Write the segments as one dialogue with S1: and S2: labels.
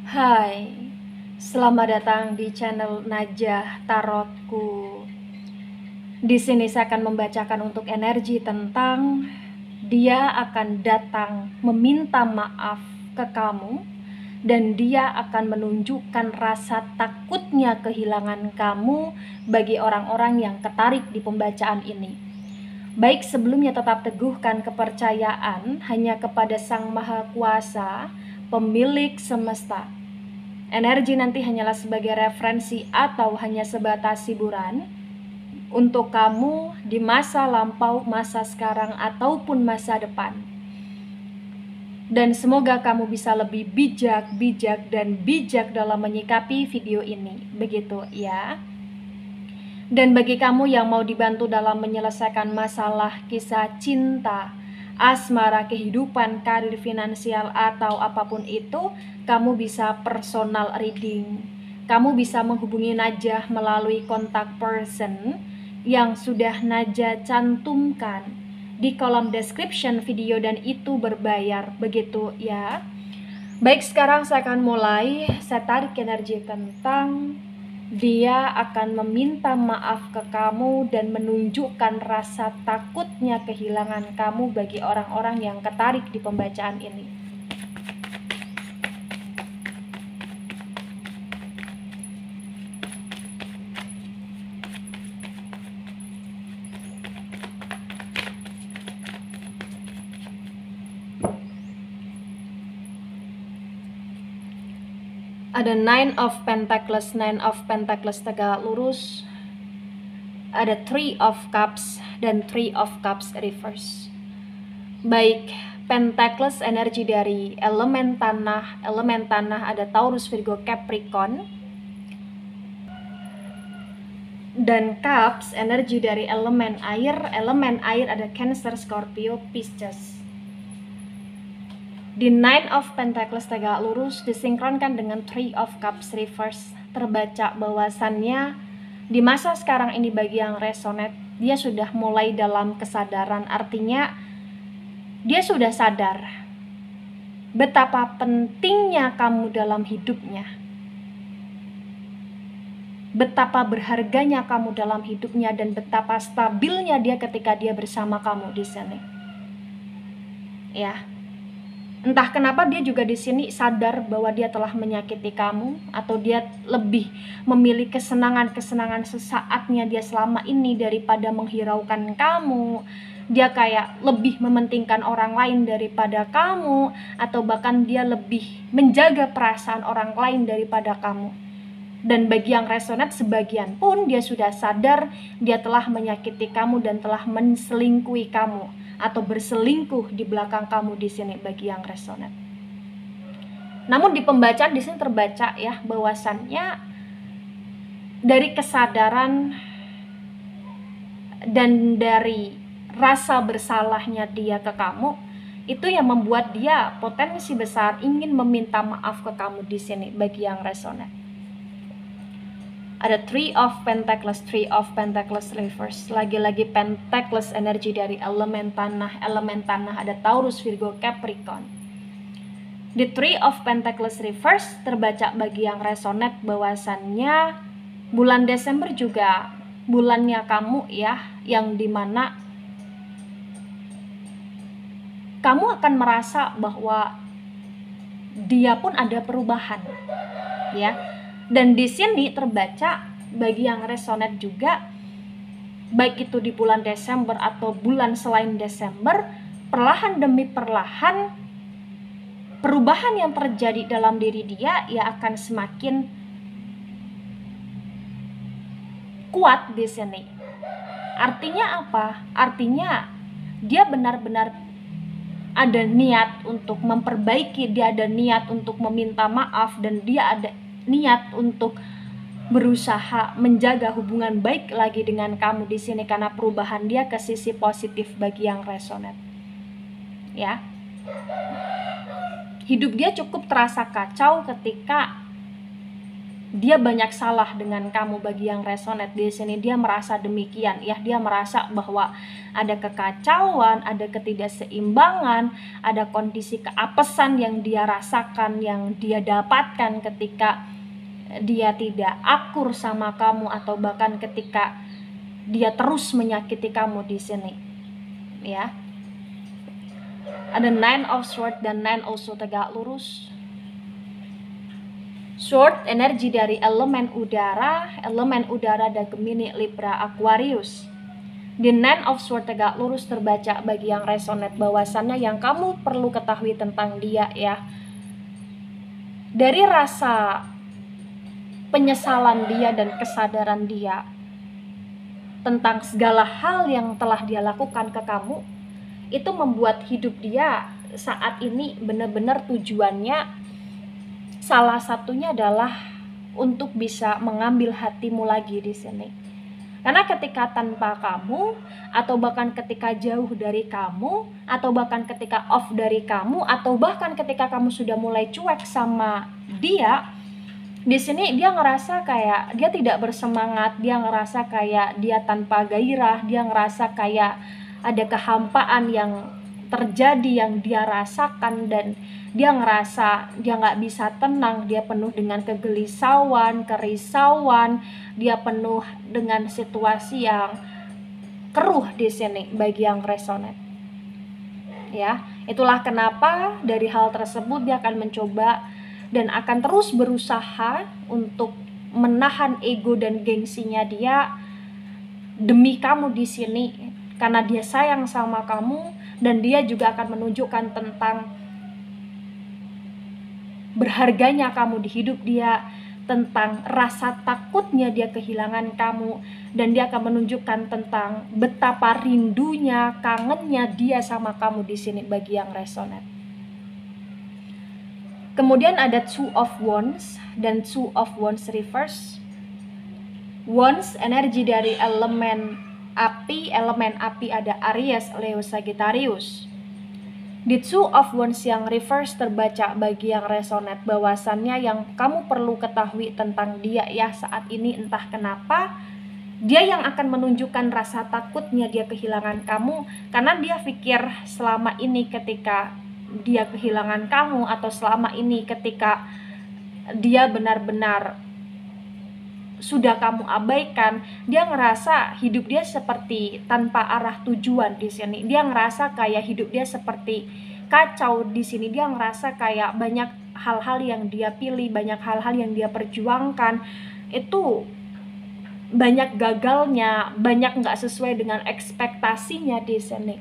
S1: Hai, selamat datang di channel Najah Tarotku. Di sini saya akan membacakan untuk energi tentang dia akan datang meminta maaf ke kamu dan dia akan menunjukkan rasa takutnya kehilangan kamu bagi orang-orang yang ketarik di pembacaan ini. Baik, sebelumnya tetap teguhkan kepercayaan hanya kepada Sang Maha Kuasa, pemilik semesta. Energi nanti hanyalah sebagai referensi atau hanya sebatas hiburan untuk kamu di masa lampau, masa sekarang, ataupun masa depan. Dan semoga kamu bisa lebih bijak dalam menyikapi video ini. Begitu ya. Dan bagi kamu yang mau dibantu dalam menyelesaikan masalah kisah cinta, asmara, kehidupan, karir, finansial, atau apapun itu, kamu bisa personal reading. Kamu bisa menghubungi Najah melalui kontak person yang sudah Najah cantumkan di kolom description video dan itu berbayar, begitu ya. Baik, sekarang saya akan mulai. Saya tarik energi tentang dia akan meminta maaf ke kamu dan menunjukkan rasa takutnya kehilangan kamu bagi orang-orang yang ketarik di pembacaan ini. Ada Nine of Pentacles tegak lurus. Ada Three of Cups dan Three of Cups reverse. Baik, Pentacles energi dari elemen tanah ada Taurus, Virgo, Capricorn. Dan Cups energi dari elemen air ada Cancer, Scorpio, Pisces. Di Nine of Pentacles tegak lurus disinkronkan dengan Three of Cups reverse, terbaca bahwasannya di masa sekarang ini bagi yang resonate, dia sudah mulai dalam kesadaran. Artinya dia sudah sadar betapa pentingnya kamu dalam hidupnya, betapa berharganya kamu dalam hidupnya, dan betapa stabilnya dia ketika dia bersama kamu di sini. Ya. Entah kenapa dia juga di sini sadar bahwa dia telah menyakiti kamu, atau dia lebih memilih kesenangan sesaatnya dia selama ini daripada menghiraukan kamu. Dia kayak lebih mementingkan orang lain daripada kamu, atau bahkan dia lebih menjaga perasaan orang lain daripada kamu. Dan bagi yang resonate, sebagian pun dia sudah sadar dia telah menyakiti kamu dan telah menselingkuhi kamu atau berselingkuh di belakang kamu di sini bagi yang resonate. Namun di pembacaan di sini terbaca ya bahwasannya dari kesadaran dan dari rasa bersalahnya dia ke kamu, itu yang membuat dia potensi besar ingin meminta maaf ke kamu di sini bagi yang resonate. Ada Three of Pentacles reverse. Lagi-lagi Pentacles energi dari elemen tanah ada Taurus, Virgo, Capricorn. Di Three of Pentacles reverse terbaca bagi yang resonate bahwasannya bulan Desember juga bulannya kamu ya, yang dimana kamu akan merasa bahwa dia pun ada perubahan ya. Dan di sini terbaca bagi yang resonate juga, baik itu di bulan Desember atau bulan selain Desember, perlahan demi perlahan perubahan yang terjadi dalam diri dia ya akan semakin kuat di sini. Artinya apa? Artinya dia benar-benar ada niat untuk memperbaiki, dia ada niat untuk meminta maaf, dan dia ada niat untuk berusaha menjaga hubungan baik lagi dengan kamu di sini karena perubahan dia ke sisi positif bagi yang resonate. Ya. Hidup dia cukup terasa kacau ketika dia banyak salah dengan kamu. Bagi yang resonate di sini, dia merasa demikian ya, dia merasa bahwa ada kekacauan, ada ketidakseimbangan, ada kondisi keapesan yang dia rasakan, yang dia dapatkan ketika dia tidak akur sama kamu, atau bahkan ketika dia terus menyakiti kamu di sini ya. Ada Nine of Swords dan Nine also tegak lurus. Sword energi dari elemen udara dan Gemini, Libra, Aquarius. Di Nine of Swords tegak lurus terbaca bagi yang resonate bahwasannya yang kamu perlu ketahui tentang dia ya, dari rasa penyesalan dia dan kesadaran dia tentang segala hal yang telah dia lakukan ke kamu, itu membuat hidup dia saat ini benar-benar tujuannya salah satunya adalah untuk bisa mengambil hatimu lagi di sini. Karena ketika tanpa kamu, atau bahkan ketika jauh dari kamu, atau bahkan ketika off dari kamu, atau bahkan ketika kamu sudah mulai cuek sama dia, di sini dia ngerasa kayak dia tidak bersemangat, dia ngerasa kayak dia tanpa gairah, dia ngerasa kayak ada kehampaan yang terjadi yang dia rasakan, dan dia ngerasa dia nggak bisa tenang, dia penuh dengan kegelisauan, kerisauan, dia penuh dengan situasi yang keruh di sini bagi yang resonate. Ya, itulah kenapa dari hal tersebut dia akan mencoba dan akan terus berusaha untuk menahan ego dan gengsinya dia demi kamu di sini, karena dia sayang sama kamu, dan dia juga akan menunjukkan tentang berharganya kamu di hidup dia, tentang rasa takutnya dia kehilangan kamu, dan dia akan menunjukkan tentang betapa rindunya, kangennya dia sama kamu di sini bagi yang resonate. Kemudian ada Two of Wands dan Two of Wands reverse. Wands energi dari elemen api ada Aries, Leo, Sagittarius. Di Two of Wands yang reverse terbaca bagi yang resonate bahwasannya yang kamu perlu ketahui tentang dia ya saat ini, entah kenapa dia yang akan menunjukkan rasa takutnya dia kehilangan kamu, karena dia pikir selama ini ketika dia kehilangan kamu, atau selama ini ketika dia benar-benar sudah kamu abaikan, dia ngerasa hidup dia seperti tanpa arah tujuan di sini. Dia ngerasa kayak hidup dia seperti kacau di sini. Dia ngerasa kayak banyak hal-hal yang dia pilih, banyak hal-hal yang dia perjuangkan itu banyak gagalnya, banyak nggak sesuai dengan ekspektasinya di sini.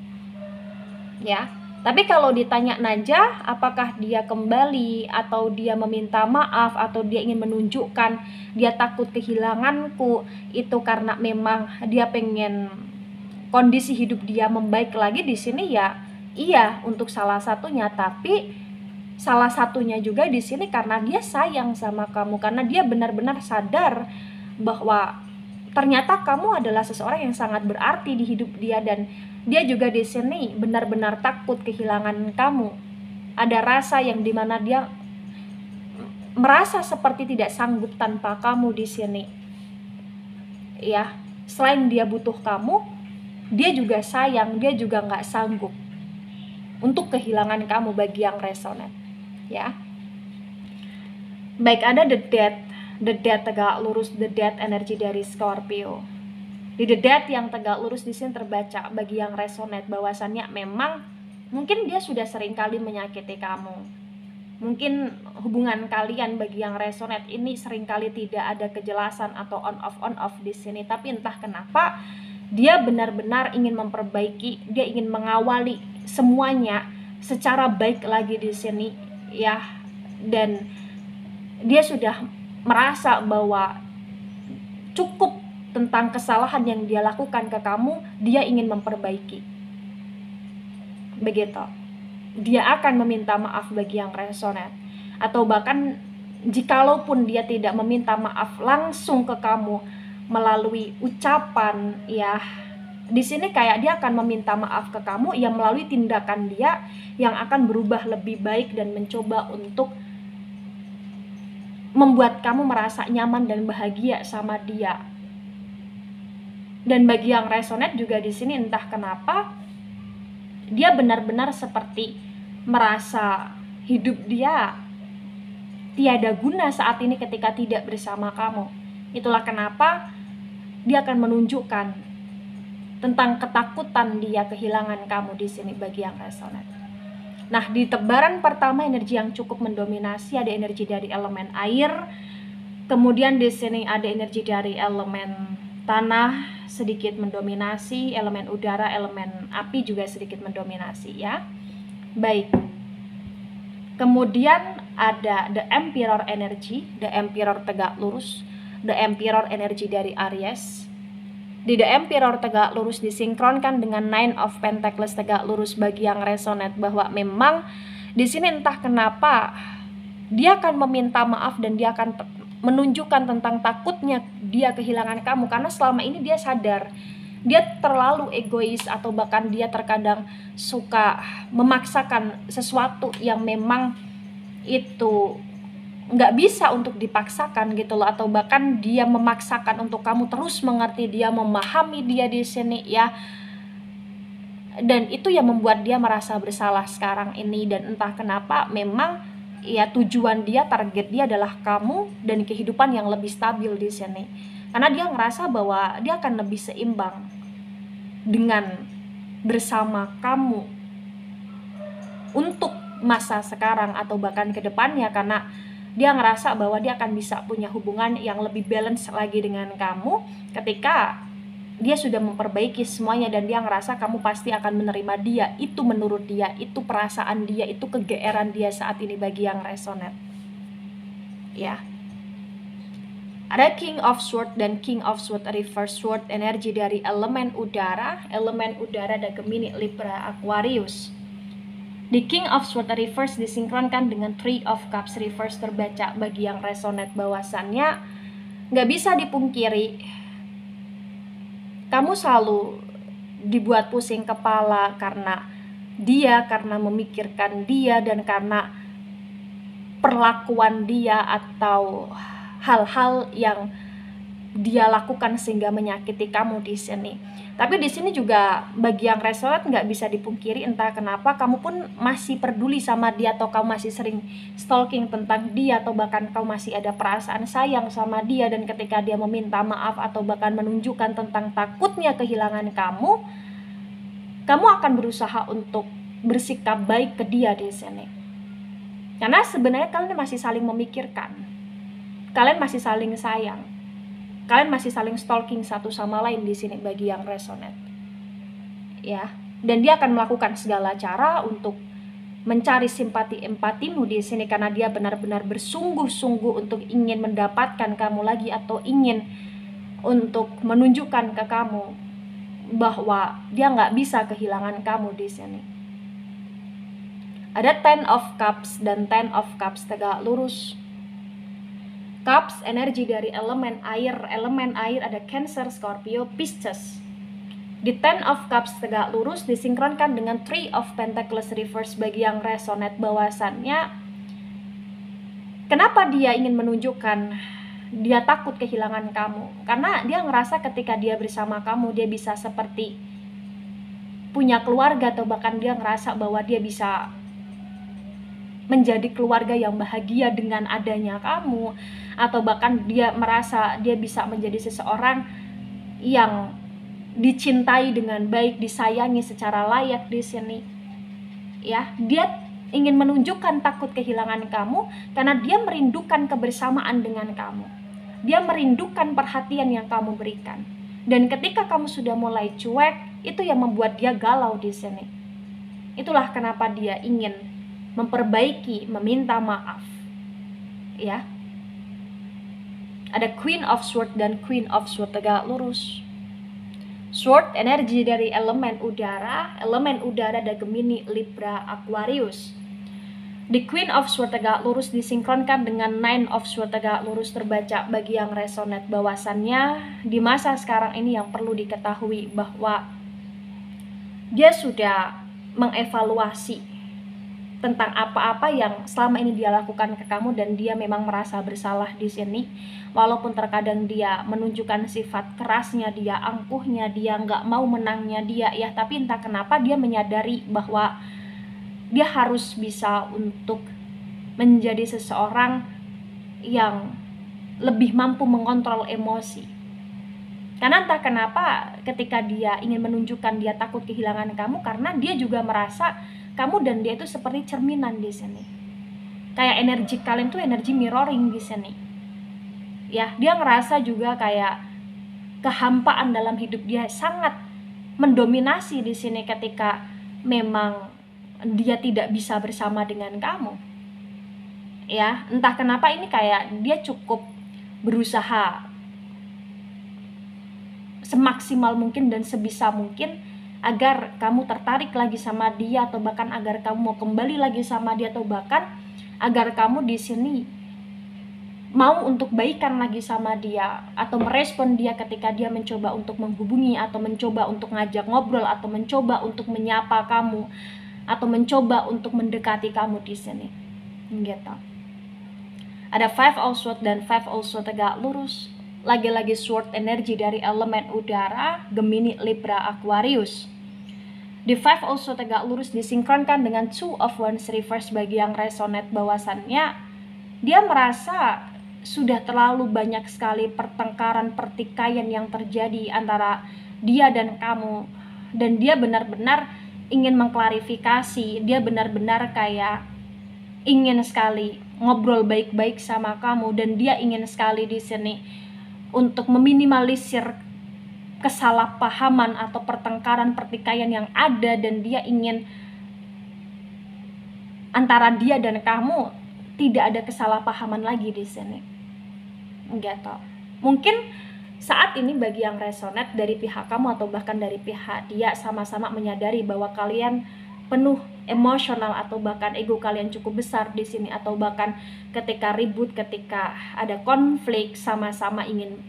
S1: Ya. Tapi kalau ditanya Najah, apakah dia kembali, atau dia meminta maaf, atau dia ingin menunjukkan dia takut kehilanganku, itu karena memang dia pengen kondisi hidup dia membaik lagi di sini ya, iya untuk salah satunya. Tapi salah satunya juga di sini karena dia sayang sama kamu, karena dia benar-benar sadar bahwa ternyata kamu adalah seseorang yang sangat berarti di hidup dia, dan dia juga di sini benar-benar takut kehilangan kamu. Ada rasa yang dimana dia merasa seperti tidak sanggup tanpa kamu di sini. Ya, selain dia butuh kamu, dia juga sayang, dia juga nggak sanggup untuk kehilangan kamu bagi yang resonate. Ya. Baik, ada The Death tegak lurus, The Death energi dari Scorpio. Di The Death yang tegak lurus di sini terbaca bagi yang resonate bahwasannya memang mungkin dia sudah sering kali menyakiti kamu. Mungkin hubungan kalian bagi yang resonate ini sering kali tidak ada kejelasan atau on off di sini, tapi entah kenapa dia benar-benar ingin memperbaiki, dia ingin mengawali semuanya secara baik lagi di sini ya, dan dia sudah merasa bahwa cukup tentang kesalahan yang dia lakukan ke kamu, dia ingin memperbaiki. Begitu. Dia akan meminta maaf bagi yang resonate. Atau bahkan jikalaupun dia tidak meminta maaf langsung ke kamu melalui ucapan ya, di sini kayak dia akan meminta maaf ke kamu yang melalui tindakan dia yang akan berubah lebih baik dan mencoba untuk membuat kamu merasa nyaman dan bahagia sama dia. Dan bagi yang resonate juga di sini entah kenapa dia benar-benar seperti merasa hidup dia tiada guna saat ini ketika tidak bersama kamu. Itulah kenapa dia akan menunjukkan tentang ketakutan dia kehilangan kamu di sini bagi yang resonate. Nah, di tebaran pertama energi yang cukup mendominasi ada energi dari elemen air. Kemudian di sini ada energi dari elemen tanah sedikit mendominasi, elemen udara, elemen api juga sedikit mendominasi ya. Baik. Kemudian ada the Emperor energy, the Emperor tegak lurus, the Emperor energi dari Aries. Di the Emperor tegak lurus disinkronkan dengan Nine of Pentacles tegak lurus bagi yang resonate bahwa memang di sini entah kenapa dia akan meminta maaf dan dia akan menunjukkan tentang takutnya dia kehilangan kamu karena selama ini dia sadar dia terlalu egois atau bahkan dia terkadang suka memaksakan sesuatu yang memang itu nggak bisa untuk dipaksakan gitu loh, atau bahkan dia memaksakan untuk kamu terus mengerti dia, memahami dia di sini ya. Dan itu yang membuat dia merasa bersalah sekarang ini dan entah kenapa memang ya tujuan dia, target dia adalah kamu dan kehidupan yang lebih stabil di sini. Karena dia ngerasa bahwa dia akan lebih seimbang dengan bersama kamu untuk masa sekarang atau bahkan ke depannya, karena dia ngerasa bahwa dia akan bisa punya hubungan yang lebih balance lagi dengan kamu ketika dia sudah memperbaiki semuanya dan dia ngerasa kamu pasti akan menerima dia. Itu menurut dia, itu perasaan dia, itu kegeeran dia saat ini bagi yang resonate ya. Ada King of Swords dan King of Swords reverse sword energi dari elemen udara ada Gemini, Libra, Aquarius. Di King of Swords reverse disinkronkan dengan Three of Cups reverse terbaca bagi yang resonate bahwasannya nggak bisa dipungkiri kamu selalu dibuat pusing kepala karena memikirkan dia dan karena perlakuan dia atau hal-hal yang dia lakukan sehingga menyakiti kamu di sini. Tapi di sini juga bagi yang resonate nggak bisa dipungkiri entah kenapa kamu pun masih peduli sama dia atau kamu masih sering stalking tentang dia atau bahkan kamu masih ada perasaan sayang sama dia, dan ketika dia meminta maaf atau bahkan menunjukkan tentang takutnya kehilangan kamu akan berusaha untuk bersikap baik ke dia di sini. Karena sebenarnya kalian masih saling memikirkan. Kalian masih saling sayang. Kalian masih saling stalking satu sama lain di sini bagi yang resonate. Ya, dan dia akan melakukan segala cara untuk mencari simpati empatimu di sini karena dia benar-benar bersungguh-sungguh untuk ingin mendapatkan kamu lagi atau ingin untuk menunjukkan ke kamu bahwa dia nggak bisa kehilangan kamu di sini. Ada Ten of Cups dan Ten of Cups tegak lurus. Cups energi dari elemen air ada Cancer, Scorpio, Pisces. Di Ten of Cups tegak lurus disinkronkan dengan Three of Pentacles reverse bagi yang resonate bahwasannya kenapa dia ingin menunjukkan dia takut kehilangan kamu, karena dia ngerasa ketika dia bersama kamu dia bisa seperti punya keluarga atau bahkan dia ngerasa bahwa dia bisa menjadi keluarga yang bahagia dengan adanya kamu, atau bahkan dia merasa dia bisa menjadi seseorang yang dicintai dengan baik, disayangi secara layak di sini. Ya, dia ingin menunjukkan takut kehilangan kamu karena dia merindukan kebersamaan dengan kamu. Dia merindukan perhatian yang kamu berikan. Dan ketika kamu sudah mulai cuek, itu yang membuat dia galau di sini. Itulah kenapa dia ingin memperbaiki, meminta maaf. Ya. Ada Queen of Swords dan Queen of Swords tegak lurus. Sword energi dari elemen udara ada Gemini, Libra, Aquarius. Di Queen of Swords tegak lurus disinkronkan dengan Nine of Swords tegak lurus terbaca bagi yang resonate bahwasannya di masa sekarang ini yang perlu diketahui bahwa dia sudah mengevaluasi tentang apa-apa yang selama ini dia lakukan ke kamu, dan dia memang merasa bersalah di sini. Walaupun terkadang dia menunjukkan sifat kerasnya, dia angkuhnya, dia nggak mau menangnya dia ya, tapi entah kenapa dia menyadari bahwa dia harus bisa untuk menjadi seseorang yang lebih mampu mengontrol emosi. Karena entah kenapa ketika dia ingin menunjukkan dia takut kehilangan kamu, karena dia juga merasa kamu dan dia itu seperti cerminan di sini. Kayak energi kalian tuh energi mirroring di sini. Ya, dia ngerasa juga kayak kehampaan dalam hidup dia sangat mendominasi di sini ketika memang dia tidak bisa bersama dengan kamu. Ya, entah kenapa ini kayak dia cukup berusaha semaksimal mungkin dan sebisa mungkin agar kamu tertarik lagi sama dia, atau bahkan agar kamu mau kembali lagi sama dia, atau bahkan agar kamu di sini mau untuk baikan lagi sama dia, atau merespon dia ketika dia mencoba untuk menghubungi, atau mencoba untuk ngajak ngobrol, atau mencoba untuk menyapa kamu, atau mencoba untuk mendekati kamu di sini. Gitu. Ada 5 of Swords dan 5 of Swords tegak lurus. Lagi-lagi sword energi dari elemen udara, Gemini, Libra, Aquarius. Di 5 of Swords tegak lurus disinkronkan dengan 2 of Wands reverse. Bagi yang resonate bahwasannya dia merasa sudah terlalu banyak sekali pertengkaran, pertikaian yang terjadi antara dia dan kamu, dan dia benar-benar ingin mengklarifikasi, dia benar-benar kayak ingin sekali ngobrol baik-baik sama kamu, dan dia ingin sekali di sini untuk meminimalisir kesalahpahaman atau pertengkaran, pertikaian yang ada, dan dia ingin antara dia dan kamu tidak ada kesalahpahaman lagi di sini. Gitu. Mungkin saat ini bagi yang resonate dari pihak kamu atau bahkan dari pihak dia, sama-sama menyadari bahwa kalian penuh emosional, atau bahkan ego kalian cukup besar di sini, atau bahkan ketika ribut, ketika ada konflik, sama-sama ingin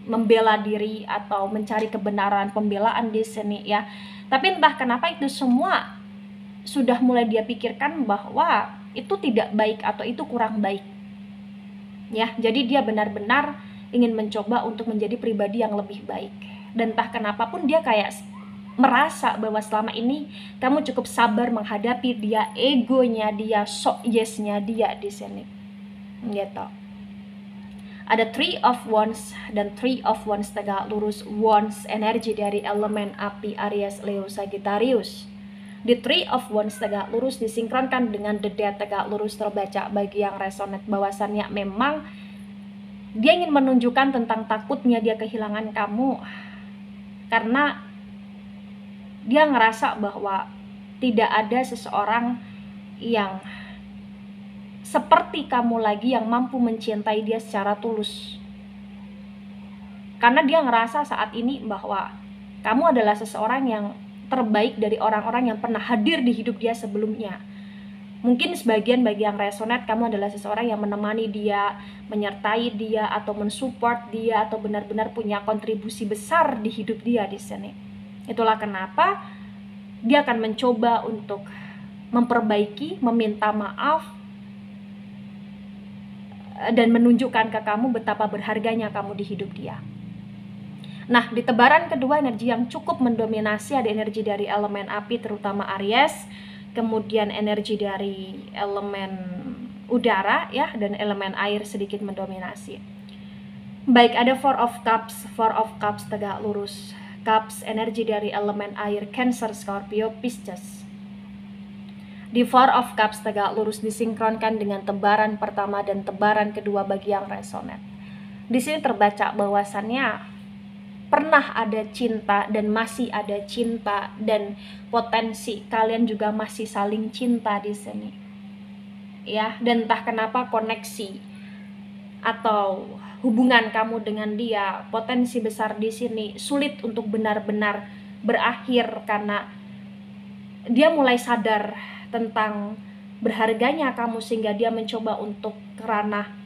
S1: membela diri atau mencari kebenaran, pembelaan di sini ya. Tapi entah kenapa itu semua sudah mulai dia pikirkan bahwa itu tidak baik atau itu kurang baik. Ya, jadi dia benar-benar ingin mencoba untuk menjadi pribadi yang lebih baik. Dan entah kenapa pun dia kayak merasa bahwa selama ini kamu cukup sabar menghadapi dia, egonya dia, sok yesnya dia di sini. Gitu. Ada 3 of Wands dan 3 of Wands tegak lurus. Wands energi dari elemen api, Aries, Leo, Sagittarius. Di 3 of Wands tegak lurus disinkronkan dengan The Death tegak lurus terbaca. Bagi yang resonate bahwasannya memang dia ingin menunjukkan tentang takutnya dia kehilangan kamu, karena dia ngerasa bahwa tidak ada seseorang yang seperti kamu lagi yang mampu mencintai dia secara tulus. Karena dia ngerasa saat ini bahwa kamu adalah seseorang yang terbaik dari orang-orang yang pernah hadir di hidup dia sebelumnya. Mungkin sebagian bagi yang resonate, kamu adalah seseorang yang menemani dia, menyertai dia, atau mensupport dia, atau benar-benar punya kontribusi besar di hidup dia di sini. Itulah kenapa dia akan mencoba untuk memperbaiki, meminta maaf, dan menunjukkan ke kamu betapa berharganya kamu di hidup dia. Nah, di tebaran kedua, energi yang cukup mendominasi ada energi dari elemen api, terutama Aries, kemudian energi dari elemen udara ya, dan elemen air sedikit mendominasi. Baik, ada 4 of Cups. 4 of Cups tegak lurus. Cups energi dari elemen air, Cancer, Scorpio, Pisces. Di 4 of Cups tegak lurus disinkronkan dengan tebaran pertama dan tebaran kedua bagi yang resonate. Di sini terbaca bahwasannya pernah ada cinta dan masih ada cinta, dan potensi kalian juga masih saling cinta di sini. Ya, dan entah kenapa koneksi atau hubungan kamu dengan dia, potensi besar di sini sulit untuk benar-benar berakhir, karena dia mulai sadar tentang berharganya kamu, sehingga dia mencoba untuk kerana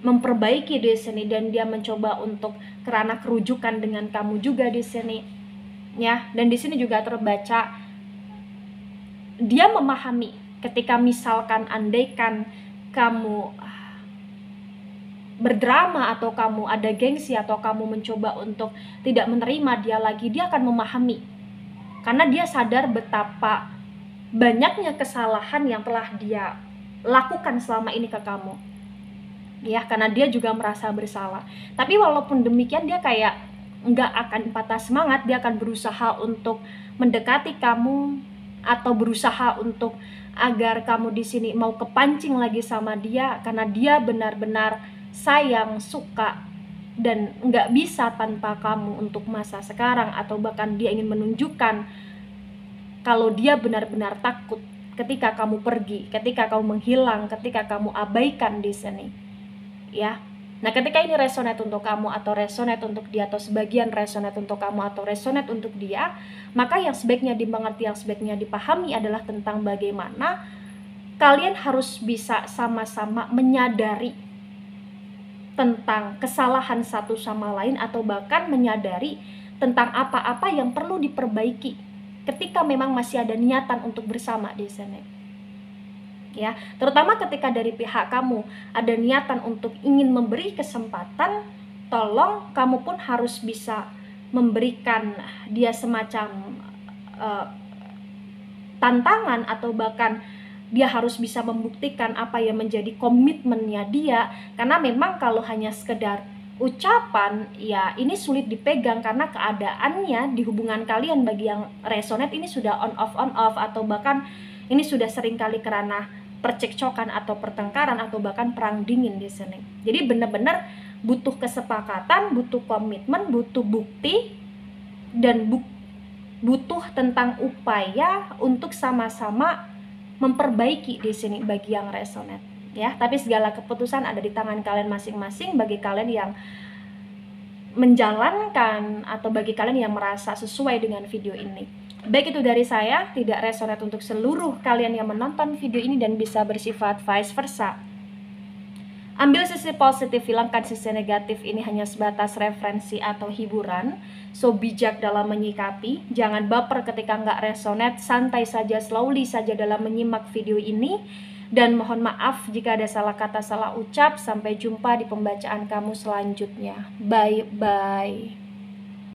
S1: memperbaiki di sini, dan dia mencoba untuk kerana kerujukan dengan kamu juga di sini. Ya, dan di sini juga terbaca dia memahami Ketika misalkan andaikan kamu berdrama atau kamu ada gengsi atau kamu mencoba untuk tidak menerima dia lagi, dia akan memahami. Karena dia sadar betapa banyaknya kesalahan yang telah dia lakukan selama ini ke kamu. Ya, karena dia juga merasa bersalah. Tapi walaupun demikian dia kayak nggak akan patah semangat, dia akan berusaha untuk mendekati kamu atau berusaha untuk agar kamu di sini mau kepancing lagi sama dia, karena dia benar-benar sayang, suka, dan nggak bisa tanpa kamu untuk masa sekarang, atau bahkan dia ingin menunjukkan kalau dia benar-benar takut ketika kamu pergi, ketika kamu menghilang, ketika kamu abaikan di sini. Ya. Nah, ketika ini resonate untuk kamu atau resonate untuk dia, atau sebagian resonate untuk kamu atau resonate untuk dia, maka yang sebaiknya dimengerti, yang sebaiknya dipahami adalah tentang bagaimana kalian harus bisa sama-sama menyadari tentang kesalahan satu sama lain, atau bahkan menyadari tentang apa-apa yang perlu diperbaiki ketika memang masih ada niatan untuk bersama di sini. Ya, terutama ketika dari pihak kamu ada niatan untuk ingin memberi kesempatan, tolong kamu pun harus bisa memberikan dia semacam tantangan, atau bahkan dia harus bisa membuktikan apa yang menjadi komitmennya dia. Karena memang kalau hanya sekedar ucapan, ya ini sulit dipegang, karena keadaannya di hubungan kalian bagi yang resonate ini sudah on off, atau bahkan ini sudah sering kali kerana percekcokan atau pertengkaran atau bahkan perang dingin di sini. Jadi benar-benar butuh kesepakatan, butuh komitmen, butuh bukti, dan butuh tentang upaya untuk sama-sama memperbaiki di sini bagi yang resonate. Ya, tapi segala keputusan ada di tangan kalian masing-masing bagi kalian yang menjalankan atau bagi kalian yang merasa sesuai dengan video ini. Baik itu dari saya, tidak resonate untuk seluruh kalian yang menonton video ini dan bisa bersifat vice versa. Ambil sisi positif, hilangkan sisi negatif. Ini hanya sebatas referensi atau hiburan. So, bijak dalam menyikapi. Jangan baper ketika nggak resonate. Santai saja, slowly saja dalam menyimak video ini. Dan mohon maaf jika ada salah kata, salah ucap. Sampai jumpa di pembacaan kamu selanjutnya. Bye-bye.